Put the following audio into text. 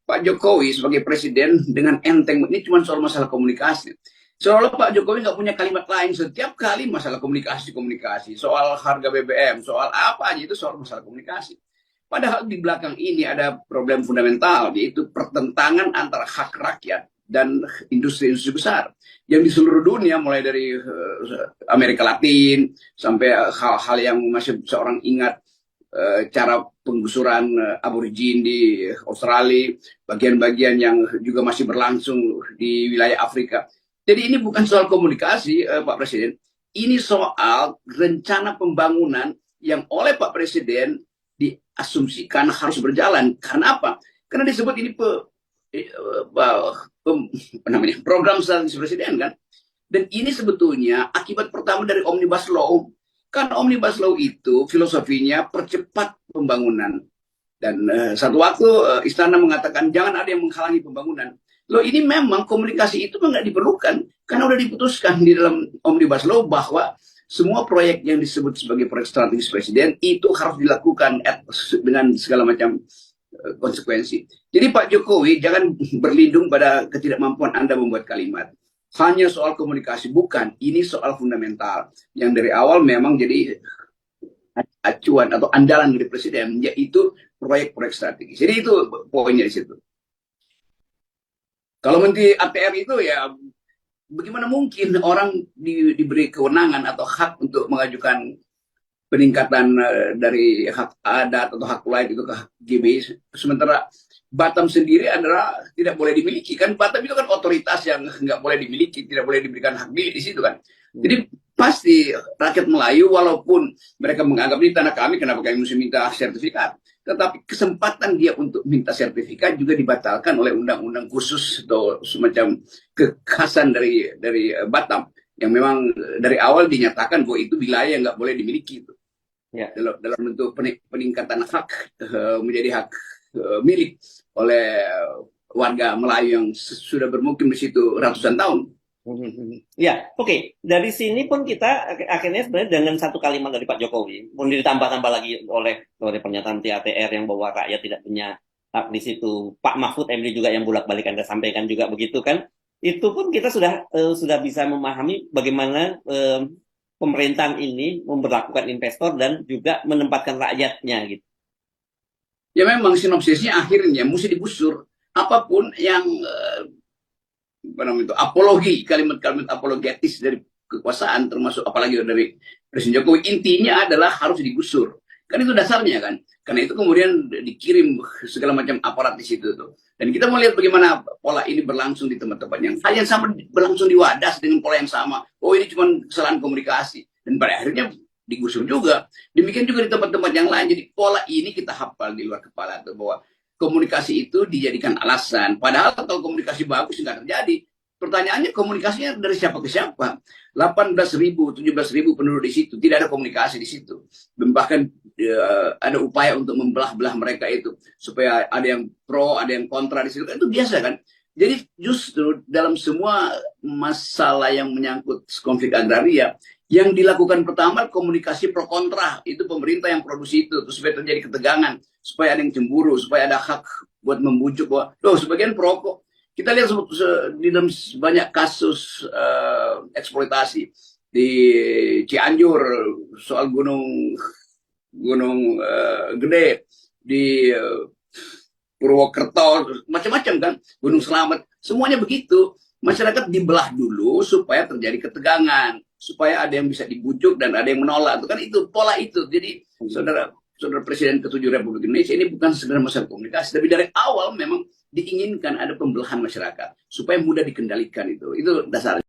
Pak Jokowi sebagai presiden dengan enteng ini cuma soal masalah komunikasi. Seolah Pak Jokowi nggak punya kalimat lain, setiap kali masalah komunikasi, soal harga BBM, soal apa aja itu soal masalah komunikasi. Padahal di belakang ini ada problem fundamental, yaitu pertentangan antara hak rakyat dan industri-industri besar yang di seluruh dunia, mulai dari Amerika Latin sampai hal-hal yang masih seorang ingat, cara penggusuran aborigin di Australia, bagian-bagian yang juga masih berlangsung di wilayah Afrika. Jadi ini bukan soal komunikasi, Pak Presiden. Ini soal rencana pembangunan yang oleh Pak Presiden diasumsikan harus berjalan. Karena apa? Karena disebut ini program strategis Presiden kan. Dan ini sebetulnya akibat pertama dari Omnibus Law. Kan Omnibus Law itu filosofinya percepat pembangunan. Dan satu waktu istana mengatakan jangan ada yang menghalangi pembangunan. Loh, ini memang komunikasi itu nggak diperlukan karena udah diputuskan di dalam Omnibus Law bahwa semua proyek yang disebut sebagai proyek strategis Presiden itu harus dilakukan dengan segala macam konsekuensi. Jadi Pak Jokowi jangan berlindung pada ketidakmampuan Anda membuat kalimat. Hanya soal komunikasi, bukan. Ini soal fundamental yang dari awal memang jadi acuan atau andalan dari Presiden, yaitu proyek-proyek strategis. Jadi itu poinnya di situ. Kalau Menteri ATR itu ya bagaimana mungkin orang diberi kewenangan atau hak untuk mengajukan peningkatan dari hak adat atau hak lain itu ke hak GBI, sementara Batam sendiri adalah tidak boleh dimiliki. Kan Batam itu kan otoritas yang nggak boleh dimiliki, tidak boleh diberikan hak milik di situ kan. Jadi pasti rakyat Melayu walaupun mereka menganggap ini tanah kami, kenapa kami mesti minta sertifikat? Tetapi kesempatan dia untuk minta sertifikat juga dibatalkan oleh undang-undang khusus atau semacam kekhasan dari Batam yang memang dari awal dinyatakan bahwa itu wilayah yang nggak boleh dimiliki itu. Ya. Dalam bentuk peningkatan hak menjadi hak milik oleh warga Melayu yang sudah bermukim di situ ratusan tahun. Ya, oke. Dari sini pun kita akhirnya sebenarnya dengan satu kalimat dari Pak Jokowi, pun ditambah-tambah lagi oleh pernyataan TATR yang bahwa rakyat tidak punya hak di situ. Pak Mahfud MD juga yang bolak-balik Anda sampaikan juga begitu kan. Itu pun kita sudah bisa memahami bagaimana pemerintahan ini memperlakukan investor dan juga menempatkan rakyatnya gitu. Ya memang sinopsisnya akhirnya mesti digusur apapun yang apologi, kalimat-kalimat apologetis dari kekuasaan, termasuk apalagi dari Presiden Jokowi, intinya adalah harus digusur. Kan itu dasarnya kan. Karena itu kemudian dikirim segala macam aparat di situ tuh. Dan kita mau lihat bagaimana pola ini berlangsung di tempat-tempat yang hal yang sama berlangsung di Wadas dengan pola yang sama. Oh, ini cuma kesalahan komunikasi. Dan pada akhirnya digusur juga. Demikian juga di tempat-tempat yang lain. Jadi pola ini kita hafal di luar kepala tuh, bahwa komunikasi itu dijadikan alasan. Padahal kalau komunikasi bagus nggak terjadi. Pertanyaannya komunikasinya dari siapa ke siapa? 18.000, 17.000 penduduk di situ. Tidak ada komunikasi di situ. Bahkan ada upaya untuk membelah-belah mereka itu. Supaya ada yang pro, ada yang kontra di situ. Itu biasa kan? Jadi justru dalam semua masalah yang menyangkut konflik agraria, yang dilakukan pertama komunikasi pro kontra. Itu pemerintah yang produksi itu. Terus supaya terjadi ketegangan. Supaya ada yang cemburu. Supaya ada hak buat membujuk bahwa, loh sebagian pro kok. Kita lihat di dalam banyak kasus eksploitasi di Cianjur soal gunung gede, di Purwokerto macam-macam kan, Gunung Selamat, semuanya begitu. Masyarakat dibelah dulu supaya terjadi ketegangan, supaya ada yang bisa dibujuk dan ada yang menolak. Itu kan itu pola itu. Jadi saudara Presiden ke-7 Republik Indonesia ini bukan sekedar masalah komunikasi, tapi dari awal memang diinginkan ada pembelahan masyarakat supaya mudah dikendalikan itu dasarnya.